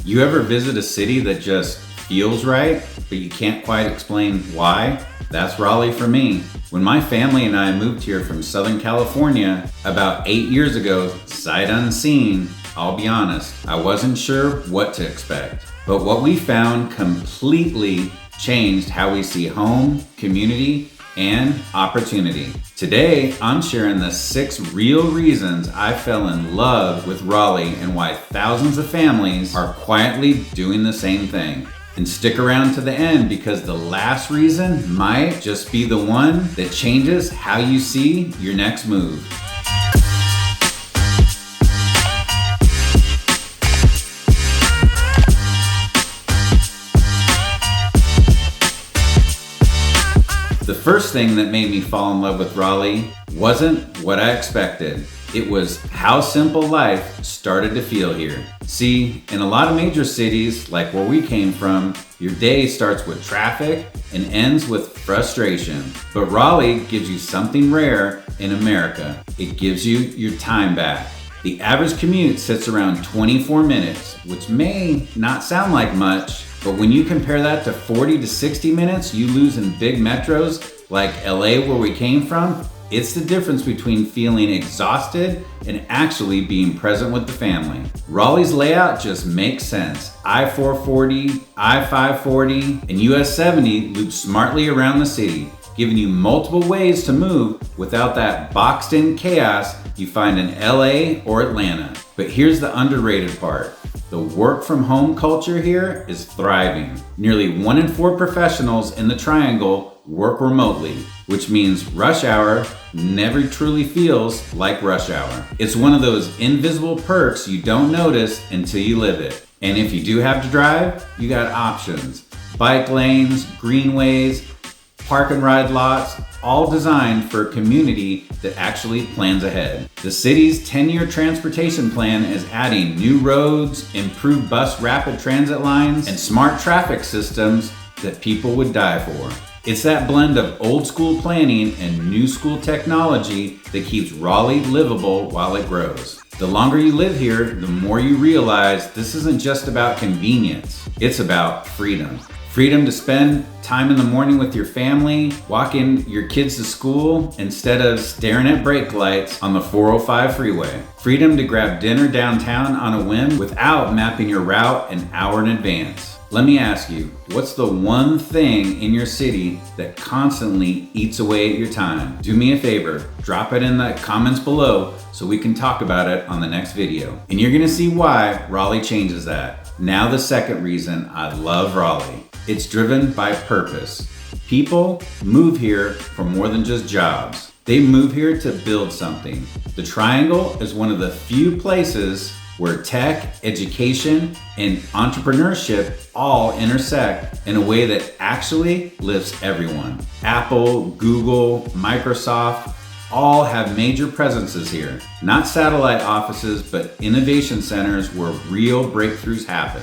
You ever visit a city that just feels right, but you can't quite explain why? That's Raleigh for me. When my family and I moved here from Southern California about 8 years ago, sight unseen, I'll be honest, I wasn't sure what to expect. But what we found completely changed how we see home, community, and opportunity. Today, I'm sharing the 6 real reasons I fell in love with Raleigh and why thousands of families are quietly doing the same thing. And stick around to the end because the last reason might just be the one that changes how you see your next move. The first thing that made me fall in love with Raleigh wasn't what I expected. It was how simple life started to feel here. See, in a lot of major cities, like where we came from, your day starts with traffic and ends with frustration. But Raleigh gives you something rare in America. It gives you your time back. The average commute sits around 24 minutes, which may not sound like much, but when you compare that to 40 to 60 minutes you lose in big metros like LA where we came from, it's the difference between feeling exhausted and actually being present with the family. Raleigh's layout just makes sense. I-440, I-540, and US 70 loop smartly around the city, giving you multiple ways to move without that boxed-in chaos you find in LA or Atlanta. But here's the underrated part. The work from home culture here is thriving. Nearly 1 in 4 professionals in the Triangle work remotely, which means rush hour never truly feels like rush hour. It's one of those invisible perks you don't notice until you live it. And if you do have to drive, you got options. Bike lanes, greenways, park and ride lots, all designed for a community that actually plans ahead. The city's 10-year transportation plan is adding new roads, improved bus rapid transit lines, and smart traffic systems that people would die for. It's that blend of old school planning and new school technology that keeps Raleigh livable while it grows. The longer you live here, the more you realize this isn't just about convenience, it's about freedom. Freedom to spend time in the morning with your family, walking your kids to school instead of staring at brake lights on the 405 freeway. Freedom to grab dinner downtown on a whim without mapping your route an hour in advance. Let me ask you, what's the one thing in your city that constantly eats away at your time? Do me a favor, drop it in the comments below so we can talk about it on the next video. And you're gonna see why Raleigh changes that. Now the second reason I love Raleigh. It's driven by purpose. People move here for more than just jobs. They move here to build something. The Triangle is one of the few places where tech, education, and entrepreneurship all intersect in a way that actually lifts everyone. Apple, Google, Microsoft, all have major presences here. Not satellite offices, but innovation centers where real breakthroughs happen.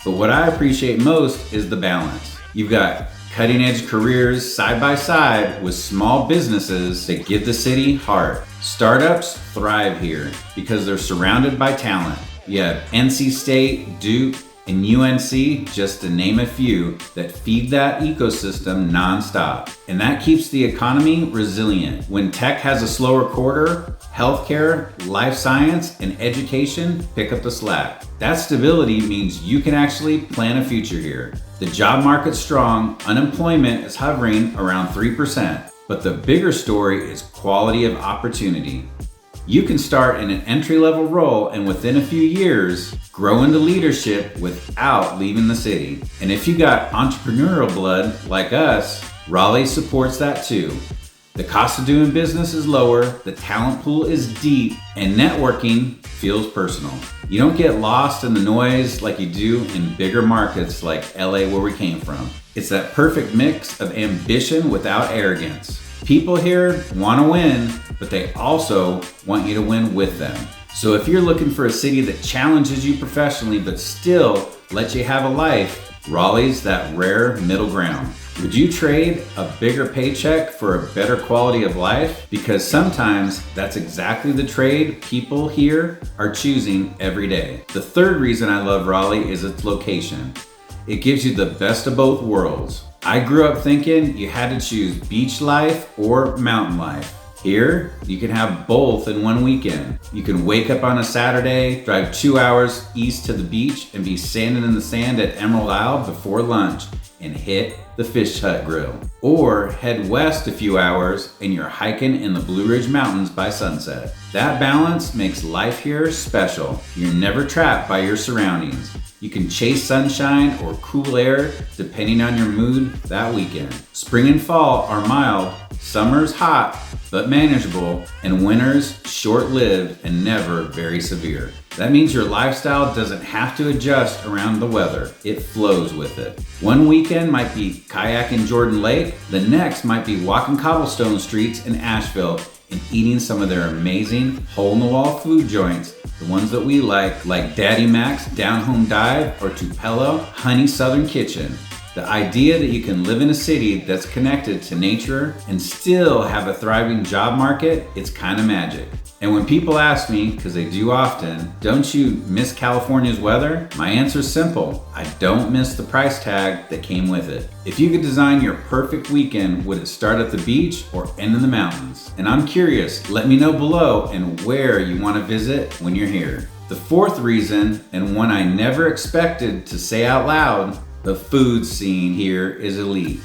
But what I appreciate most is the balance. You've got cutting edge careers side by side with small businesses that give the city heart. Startups thrive here because they're surrounded by talent. You have NC State, Duke, and UNC, just to name a few, that feed that ecosystem nonstop. And that keeps the economy resilient. When tech has a slower quarter, healthcare, life science, and education pick up the slack. That stability means you can actually plan a future here. The job market's strong, unemployment is hovering around 3%. But the bigger story is quality of opportunity. You can start in an entry-level role and within a few years, grow into leadership without leaving the city. And if you got entrepreneurial blood like us, Raleigh supports that too. The cost of doing business is lower, the talent pool is deep, and networking feels personal. You don't get lost in the noise like you do in bigger markets like LA where we came from. It's that perfect mix of ambition without arrogance. People here want to win, but they also want you to win with them. So if you're looking for a city that challenges you professionally but still lets you have a life, Raleigh's that rare middle ground. Would you trade a bigger paycheck for a better quality of life? Because sometimes that's exactly the trade people here are choosing every day. The third reason I love Raleigh is its location. It gives you the best of both worlds. I grew up thinking you had to choose beach life or mountain life. Here, you can have both in one weekend. You can wake up on a Saturday, drive 2 hours east to the beach, and be sanding in the sand at Emerald Isle before lunch and hit the Fish Hut Grill. Or head west a few hours and you're hiking in the Blue Ridge Mountains by sunset. That balance makes life here special. You're never trapped by your surroundings. You can chase sunshine or cool air depending on your mood that weekend. Spring and fall are mild, summer's hot but manageable, and winter's short-lived and never very severe. That means your lifestyle doesn't have to adjust around the weather. It flows with it. One weekend might be kayaking Jordan Lake, the next might be walking cobblestone streets in Asheville and eating some of their amazing hole-in-the-wall food joints, the ones that we like Daddy Mac's Down Home Dive or Tupelo Honey Southern Kitchen. The idea that you can live in a city that's connected to nature and still have a thriving job market, it's kind of magic. And when people ask me, because they do often, don't you miss California's weather? My answer is simple. I don't miss the price tag that came with it. If you could design your perfect weekend, would it start at the beach or end in the mountains? And I'm curious, let me know below and where you want to visit when you're here. The fourth reason, and one I never expected to say out loud, the food scene here is elite.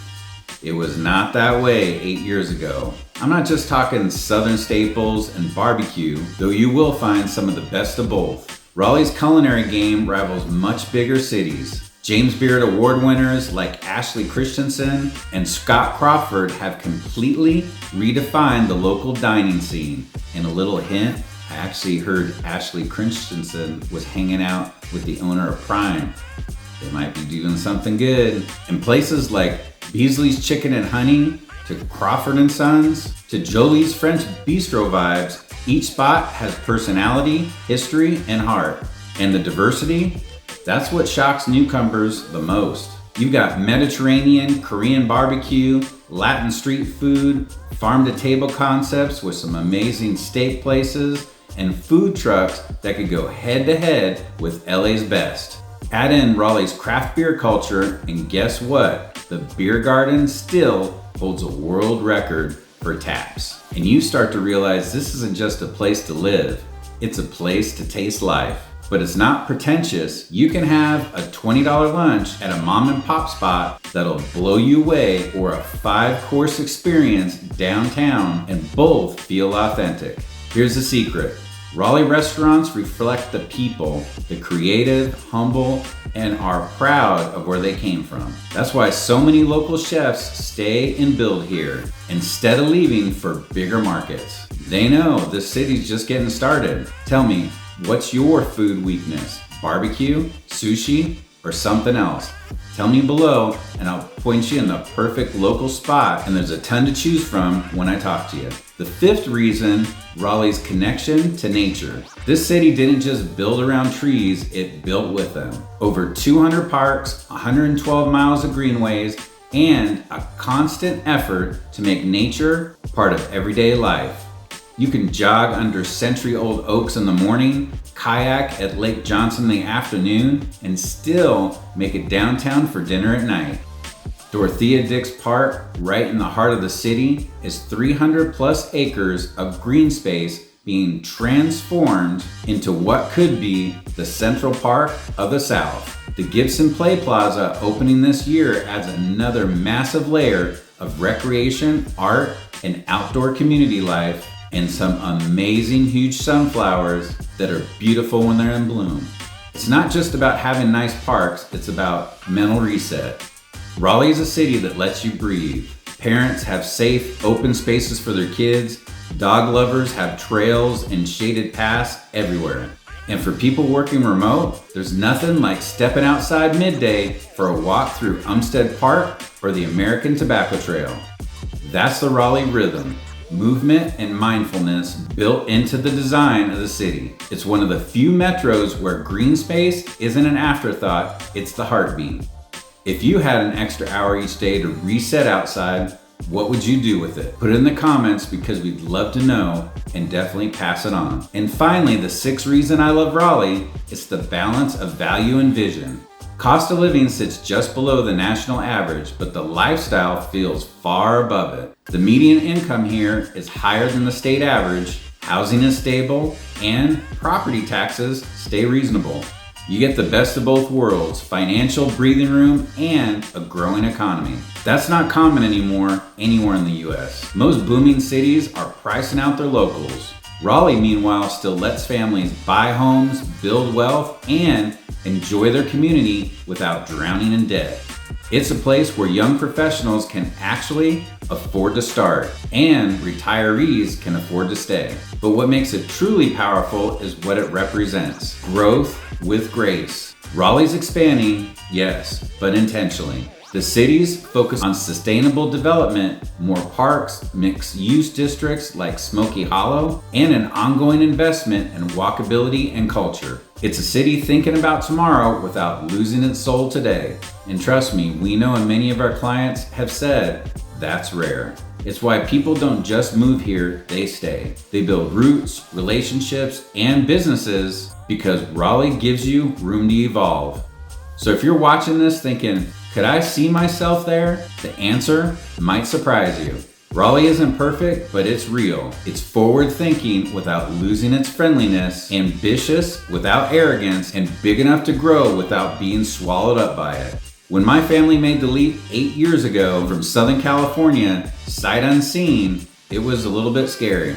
It was not that way 8 years ago. I'm not just talking southern staples and barbecue, though you will find some of the best of both. Raleigh's culinary game rivals much bigger cities. James Beard Award winners like Ashley Christensen and Scott Crawford have completely redefined the local dining scene. And a little hint, I actually heard Ashley Christensen was hanging out with the owner of Prime. They might be doing something good. In places like Beasley's Chicken and Honey, to Crawford and Sons, to Jolie's French Bistro vibes, each spot has personality, history, and heart. And the diversity, that's what shocks newcomers the most. You've got Mediterranean, Korean barbecue, Latin street food, farm-to-table concepts with some amazing steak places, and food trucks that could go head-to-head with LA's best. Add in Raleigh's craft beer culture, and guess what? The beer garden still holds a world record for taps. And you start to realize this isn't just a place to live, it's a place to taste life. But it's not pretentious. You can have a $20 lunch at a mom and pop spot that'll blow you away, or a 5-course experience downtown, and both feel authentic. Here's the secret. Raleigh restaurants reflect the people, the creative, humble, and are proud of where they came from. That's why so many local chefs stay and build here, instead of leaving for bigger markets. They know this city's just getting started. Tell me, what's your food weakness? Barbecue, sushi, or something else? Tell me below and I'll point you in the perfect local spot, and there's a ton to choose from when I talk to you. The fifth reason, Raleigh's connection to nature. This city didn't just build around trees, it built with them. Over 200 parks, 112 miles of greenways, and a constant effort to make nature part of everyday life. You can jog under century-old oaks in the morning, kayak at Lake Johnson in the afternoon, and still make it downtown for dinner at night. Dorothea Dix Park, right in the heart of the city, is 300 plus acres of green space being transformed into what could be the Central Park of the South. The Gibson Play Plaza opening this year adds another massive layer of recreation, art, and outdoor community life, and some amazing huge sunflowers that are beautiful when they're in bloom. It's not just about having nice parks, it's about mental reset. Raleigh is a city that lets you breathe. Parents have safe, open spaces for their kids. Dog lovers have trails and shaded paths everywhere. And for people working remote, there's nothing like stepping outside midday for a walk through Umstead Park or the American Tobacco Trail. That's the Raleigh rhythm. Movement and mindfulness built into the design of the city. It's one of the few metros where green space isn't an afterthought, it's the heartbeat. If you had an extra hour each day to reset outside, what would you do with it? Put it in the comments because we'd love to know and definitely pass it on. And finally, the sixth reason I love Raleigh is the balance of value and vision. Cost of living sits just below the national average, but the lifestyle feels far above it. The median income here is higher than the state average, housing is stable, and property taxes stay reasonable. You get the best of both worlds, financial breathing room and a growing economy. That's not common anymore anywhere in the US. Most booming cities are pricing out their locals. Raleigh, meanwhile, still lets families buy homes, build wealth, and enjoy their community without drowning in debt. It's a place where young professionals can actually afford to start and retirees can afford to stay. But what makes it truly powerful is what it represents: growth with grace. Raleigh's expanding, yes, but intentionally. The city's focus on sustainable development, more parks, mixed-use districts like Smoky Hollow, and an ongoing investment in walkability and culture. It's a city thinking about tomorrow without losing its soul today. And trust me, we know and many of our clients have said that's rare. It's why people don't just move here, they stay. They build roots, relationships, and businesses because Raleigh gives you room to evolve. So if you're watching this thinking, could I see myself there? The answer might surprise you. Raleigh isn't perfect, but it's real. It's forward thinking without losing its friendliness, ambitious without arrogance, and big enough to grow without being swallowed up by it. When my family made the leap 8 years ago from Southern California, sight unseen, it was a little bit scary.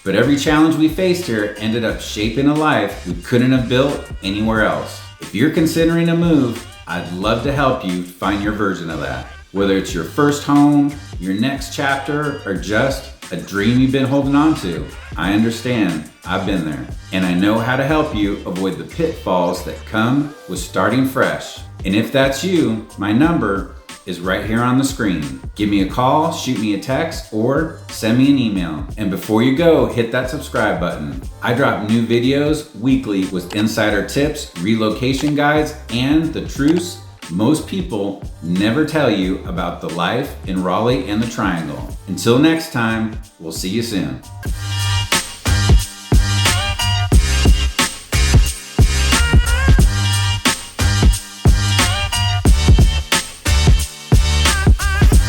But every challenge we faced here ended up shaping a life we couldn't have built anywhere else. If you're considering a move, I'd love to help you find your version of that. Whether it's your first home, your next chapter, or just a dream you've been holding on to, I understand. I've been there. And I know how to help you avoid the pitfalls that come with starting fresh. And if that's you, my number is right here on the screen. Give me a call, shoot me a text, or send me an email. And before you go, hit that subscribe button. I drop new videos weekly with insider tips, relocation guides, and the truths most people never tell you about the life in Raleigh and the Triangle. Until next time, we'll see you soon.